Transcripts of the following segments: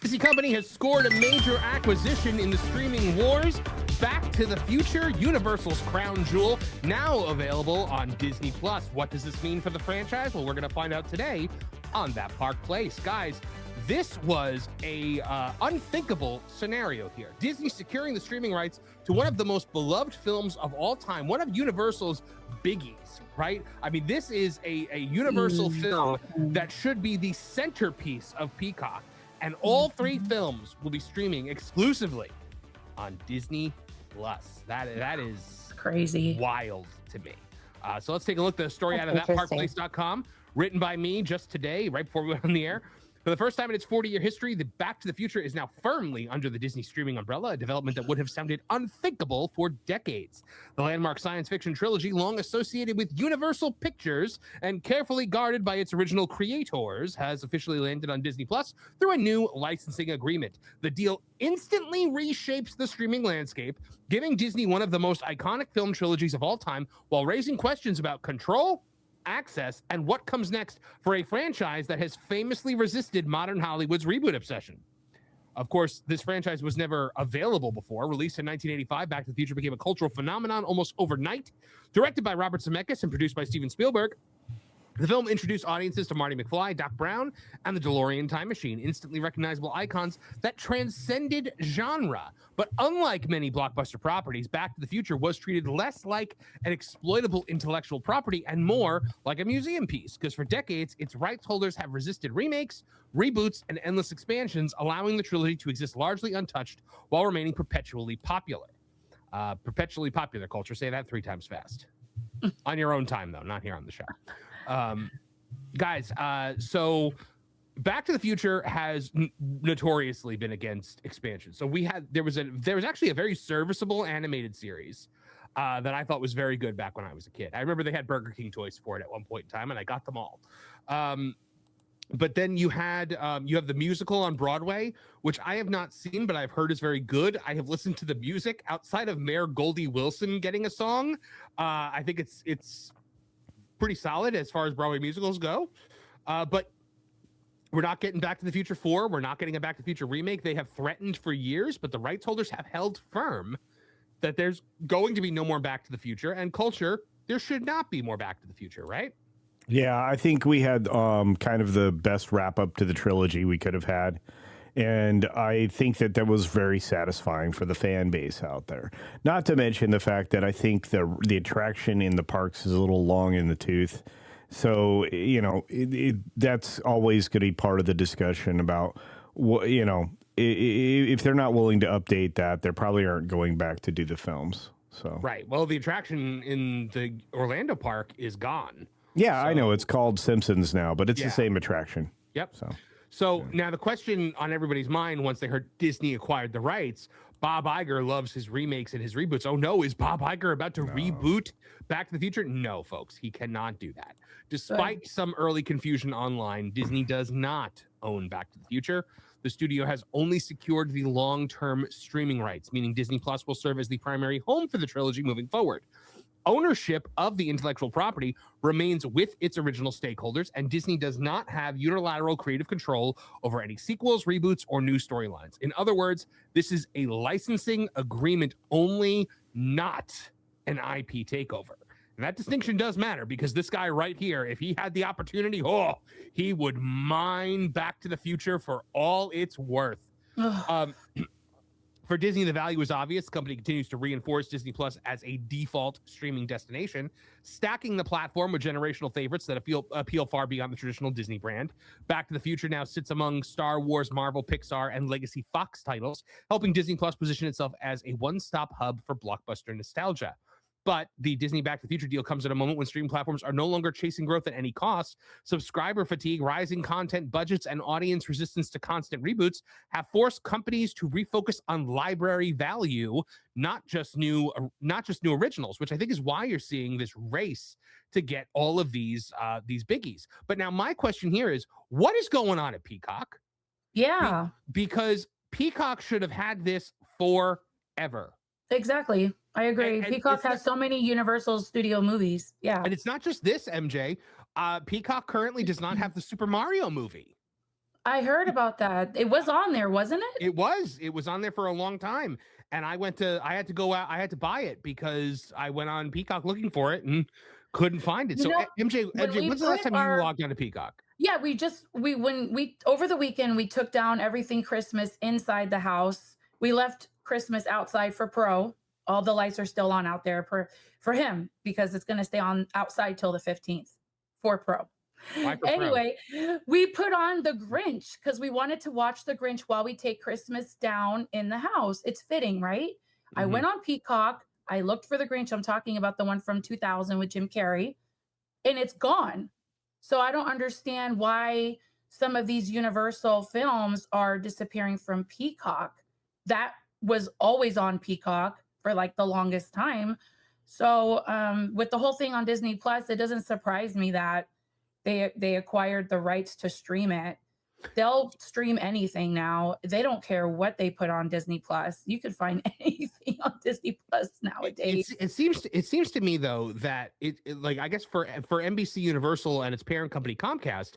Disney Company has scored a major acquisition in the streaming wars. Back to the Future, Universal's crown jewel, now available on Disney+. What does this mean for the franchise? Well, we're going to find out today on That Park Place. Guys, this was a unthinkable scenario here. Disney securing the streaming rights to one of the most beloved films of all time, one of Universal's biggies, right? I mean, this is a Universal film that should be the centerpiece of Peacock. And all three films will be streaming exclusively on Disney+. That is crazy, wild to me. So let's take a look at the story out of thatparkplace.com, written by me just today, right before we went on the air. For the first time in its 40-year history, the Back to the Future is now firmly under the Disney streaming umbrella, a development that would have sounded unthinkable for decades. The landmark science fiction trilogy, long associated with Universal Pictures and carefully guarded by its original creators, has officially landed on Disney Plus through a new licensing agreement. The deal instantly reshapes the streaming landscape, giving Disney one of the most iconic film trilogies of all time, while raising questions about control, access, and what comes next for a franchise that has famously resisted modern Hollywood's reboot obsession. Of course, this franchise was never available before. Released in 1985, Back to the Future became a cultural phenomenon almost overnight. Directed by Robert Zemeckis and produced by Steven Spielberg, the film introduced audiences to Marty McFly, Doc Brown, and the DeLorean Time Machine, instantly recognizable icons that transcended genre. But unlike many blockbuster properties, Back to the Future was treated less like an exploitable intellectual property and more like a museum piece, because for decades, its rights holders have resisted remakes, reboots, and endless expansions, allowing the trilogy to exist largely untouched while remaining perpetually popular. Perpetually popular culture. Say that 3 times fast. On your own time, though, not here on the show. Guys, so Back to the Future has notoriously been against expansion. So there was actually a very serviceable animated series that I thought was very good back when I was a kid. I remember they had Burger King toys for it at one point in time, and I got them all. But then you have the musical on Broadway, which I have not seen, but I've heard is very good. I have listened to the music outside of Mayor Goldie Wilson getting a song. I think it's pretty solid as far as Broadway musicals go. But we're not getting Back to the Future 4. We're not getting a Back to the Future remake. They have threatened for years, but the rights holders have held firm that there's going to be no more Back to the Future, and culture, there should not be more Back to the Future, right? Yeah, I think we had kind of the best wrap up to the trilogy we could have had. And I think that was very satisfying for the fan base out there. Not to mention the fact that I think the attraction in the parks is a little long in the tooth. So, you know, that's always going to be part of the discussion about, you know, if they're not willing to update that, they probably aren't going back to do the films. So right. Well, the attraction in the Orlando park is gone. Yeah, so, I know it's called Simpsons now, but it's the same attraction. Yep. So now the question on everybody's mind once they heard Disney acquired the rights, Bob Iger loves his remakes and his reboots. Oh no, is Bob Iger about to reboot Back to the Future? No, folks, he cannot do that. Despite some early confusion online, Disney does not own Back to the Future. The studio has only secured the long-term streaming rights, meaning Disney Plus will serve as the primary home for the trilogy moving forward. Ownership of the intellectual property remains with its original stakeholders, and Disney does not have unilateral creative control over any sequels, reboots, or new storylines. In other words, this is a licensing agreement only, not an IP takeover. And that distinction does matter, because this guy right here, if he had the opportunity, he would mine Back to the Future for all it's worth. For Disney, the value is obvious. The company continues to reinforce Disney Plus as a default streaming destination, stacking the platform with generational favorites that appeal far beyond the traditional Disney brand. Back to the Future now sits among Star Wars, Marvel, Pixar, and legacy Fox titles, helping Disney Plus position itself as a one-stop hub for blockbuster nostalgia. But the Disney Back to the Future deal comes at a moment when streaming platforms are no longer chasing growth at any cost. Subscriber fatigue, rising content budgets, and audience resistance to constant reboots have forced companies to refocus on library value, not just new originals, which I think is why you're seeing this race to get all of these biggies. But now my question here is, what is going on at Peacock? Yeah. Because Peacock should have had this forever. Exactly. I agree. Peacock has so many Universal Studio movies. Yeah. And it's not just this, MJ. Peacock currently does not have the Super Mario movie. I heard about that. It was on there, wasn't it? It was on there for a long time. And I had to go out, I had to buy it because I went on Peacock looking for it and couldn't find it. You So know, MJ, when's the last time you logged on to Peacock? Yeah, when we over the weekend we took down everything Christmas inside the house. We left Christmas outside for Pro. All the lights are still on out there for him because it's going to stay on outside till the 15th for Pro. Why for Pro? Anyway, we put on the Grinch because we wanted to watch the Grinch while we take Christmas down in the house. It's fitting, right? I went on Peacock. I looked for the Grinch. I'm talking about the one from 2000 with Jim Carrey, and it's gone. So I don't understand why some of these Universal films are disappearing from Peacock. That was always on Peacock for like the longest time. So with the whole thing on Disney Plus, it doesn't surprise me that they acquired the rights to stream it. They'll stream anything now. They don't care what they put on Disney Plus. You could find anything on Disney Plus nowadays. It seems to me though that it like I guess for NBC Universal and its parent company Comcast,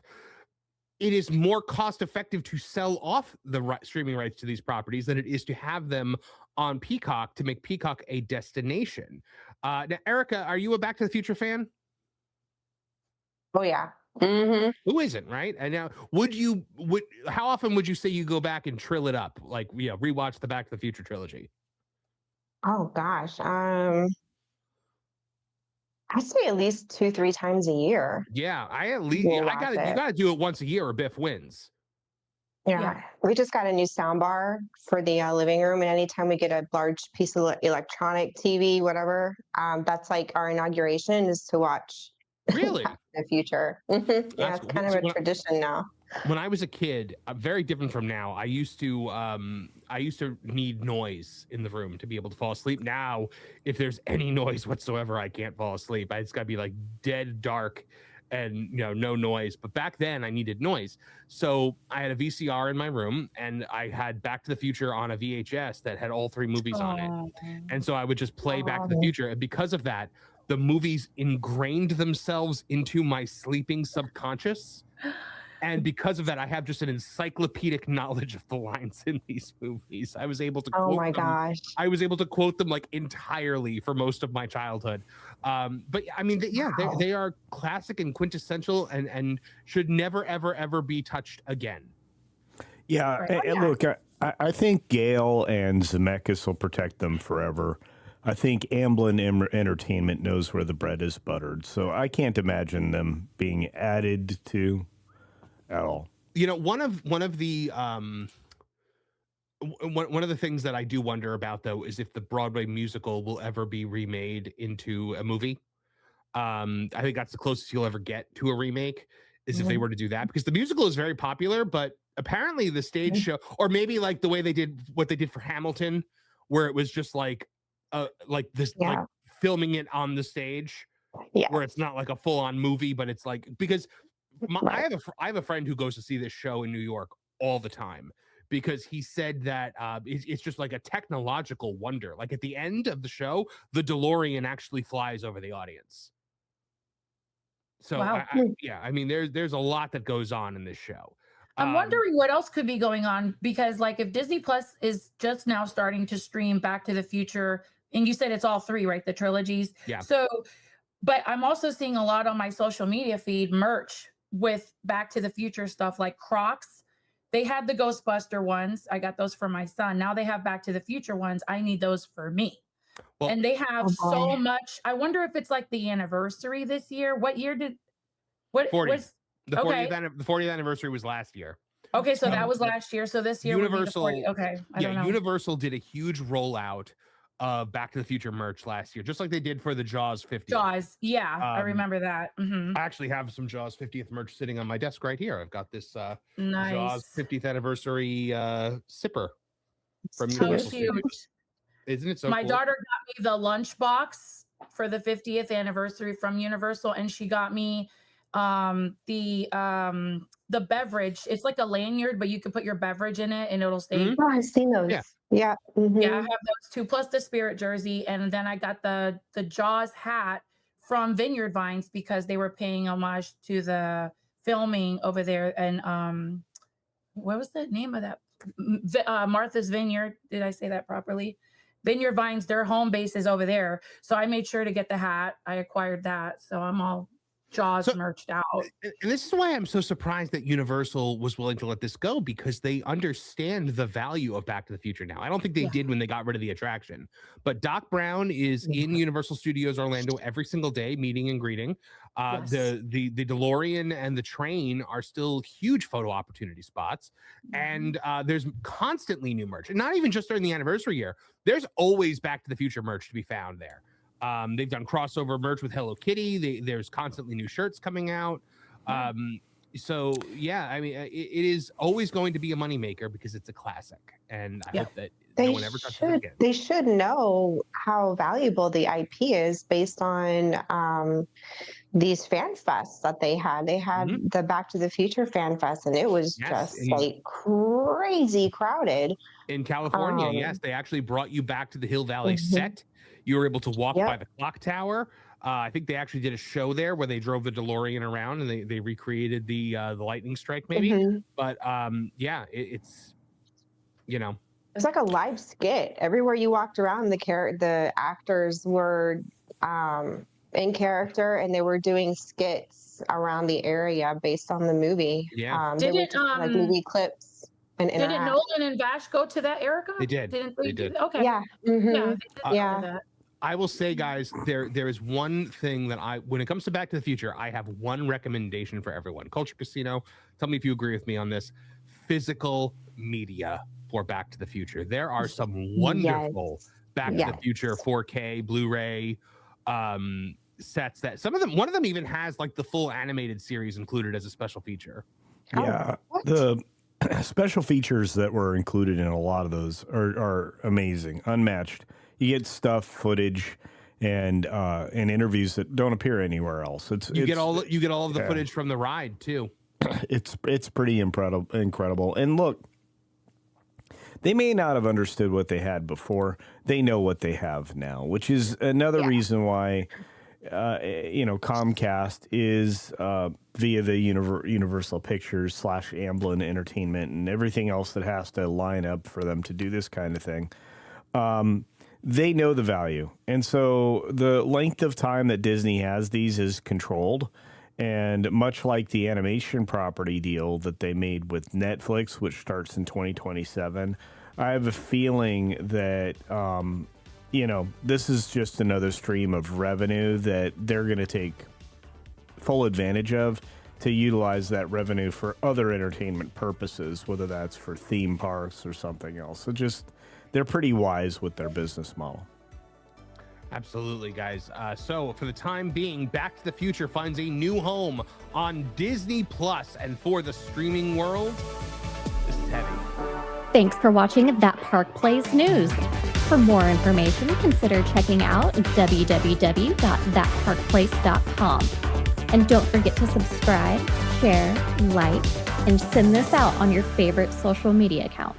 it is more cost effective to sell off the streaming rights to these properties than it is to have them on Peacock to make Peacock a destination. Now, Erica, are you a Back to the Future fan? Oh yeah. Mm-hmm. Who isn't, right? And now, how often would you say you go back and trill it up, like rewatch the Back to the Future trilogy? Oh gosh. I'd say at least 2-3 times a year. Yeah, you gotta do it once a year or Biff wins. Yeah. We just got a new sound bar for the living room, and anytime we get a large piece of electronic TV, whatever, that's like our inauguration is to watch. Really? The future. Yeah, it's kind of a tradition now. When I was a kid, very different from now. I used to need noise in the room to be able to fall asleep. Now, if there's any noise whatsoever, I can't fall asleep. It's got to be like dead dark and no noise. But back then I needed noise. So I had a VCR in my room and I had Back to the Future on a VHS that had all 3 movies on it. And so I would just play Back to the Future. And because of that, the movies ingrained themselves into my sleeping subconscious. And because of that, I have just an encyclopedic knowledge of the lines in these movies. I was able to I was able to quote them like entirely for most of my childhood. But I mean, they are classic and quintessential and should never, ever, ever be touched again. Yeah. Right. And look, I think Gale and Zemeckis will protect them forever. I think Amblin Entertainment knows where the bread is buttered. So I can't imagine them being added to at all. One of the things that I do wonder about though is if the Broadway musical will ever be remade into a movie. I think that's the closest you'll ever get to a remake is if they were to do that, because the musical is very popular, but apparently the stage show, or maybe like the way they did what they did for Hamilton, where it was just like filming it on the stage, where it's not like a full-on movie, but it's like, because I have a friend who goes to see this show in New York all the time, because he said that it's just like a technological wonder. Like at the end of the show, the DeLorean actually flies over the audience. So wow. I mean, there's a lot that goes on in this show. I'm wondering what else could be going on, because like if Disney Plus is just now starting to stream Back to the Future, and you said it's all 3, right? The trilogies. Yeah. So, but I'm also seeing a lot on my social media feed merch with Back to the Future stuff, like Crocs. They had the Ghostbuster ones. I got those for my son. Now they have Back to the Future ones. I need those for me. Well, and they have so much. I wonder if it's like the anniversary this year. What year did what 40. was the 40th anniversary was last year. Okay, so that was last year. So this year Universal would be the 40. Okay. I don't know. Universal did a huge rollout of Back to the Future merch last year, just like they did for the Jaws 50th. Jaws, yeah, I remember that. I actually have some Jaws 50th merch sitting on my desk right here. I've got this nice. Jaws 50th anniversary sipper from How Universal cute. Studios. Isn't it so My cool? daughter got me the lunchbox for the 50th anniversary from Universal, and she got me the beverage. It's like a lanyard, but you can put your beverage in it and it'll stay. Oh, I've seen those. Yeah. Yeah. Yeah, I have those 2 plus the Spirit jersey, and then I got the Jaws hat from Vineyard Vines because they were paying homage to the filming over there and what was the name of that? Martha's Vineyard. Did I say that properly? Vineyard Vines, their home base is over there. So I made sure to get the hat. I acquired that. So I'm all Jaws merched out. And this is why I'm so surprised that Universal was willing to let this go, because they understand the value of Back to the Future now. I don't think they did when they got rid of the attraction, but Doc Brown is in Universal Studios Orlando every single day, meeting and greeting. The DeLorean and the train are still huge photo opportunity spots, and there's constantly new merch, and not even just during the anniversary year. There's always Back to the Future merch to be found there. They've done crossover merch with Hello Kitty. There's constantly new shirts coming out. So yeah, I mean, it is always going to be a moneymaker because it's a classic, and I hope that no one ever touches it again. They should know how valuable the IP is based on these fan fests that they had. They had the Back to the Future fan fest, and it was just like crazy crowded. In California, yes, they actually brought you back to the Hill Valley set. You were able to walk by the clock tower. I think they actually did a show there where they drove the DeLorean around and they recreated the lightning strike, maybe. But yeah, it's it's like a live skit. Everywhere you walked around, the actors were in character, and they were doing skits around the area based on the movie. Yeah, they were just, like movie clips. Didn't Nolan and Vash go to that, Erica? They did. They did. Okay. Yeah. I will say, guys, there is one thing that when it comes to Back to the Future, I have one recommendation for everyone. Culture Casino, tell me if you agree with me on this. Physical media for Back to the Future. There are some wonderful Back to the Future 4K Blu-ray sets that one of them even has like the full animated series included as a special feature. Yeah. The special features that were included in a lot of those are amazing, unmatched. You get stuff, footage, and interviews that don't appear anywhere else. You get all of the footage from the ride too. It's pretty incredible. And look, they may not have understood what they had before. They know what they have now, which is another reason why Comcast is via the Universal Pictures / Amblin Entertainment and everything else that has to line up for them to do this kind of thing. They know the value. And so the length of time that Disney has these is controlled. And much like the animation property deal that they made with Netflix, which starts in 2027, I have a feeling that this is just another stream of revenue that they're going to take full advantage of to utilize that revenue for other entertainment purposes, whether that's for theme parks or something else. So they're pretty wise with their business model. Absolutely, guys. So for the time being, Back to the Future finds a new home on Disney Plus, and for the streaming world, this is heavy. Thanks for watching That Park Plays News. For more information, consider checking out www.thatparkplace.com. And don't forget to subscribe, share, like, and send this out on your favorite social media accounts.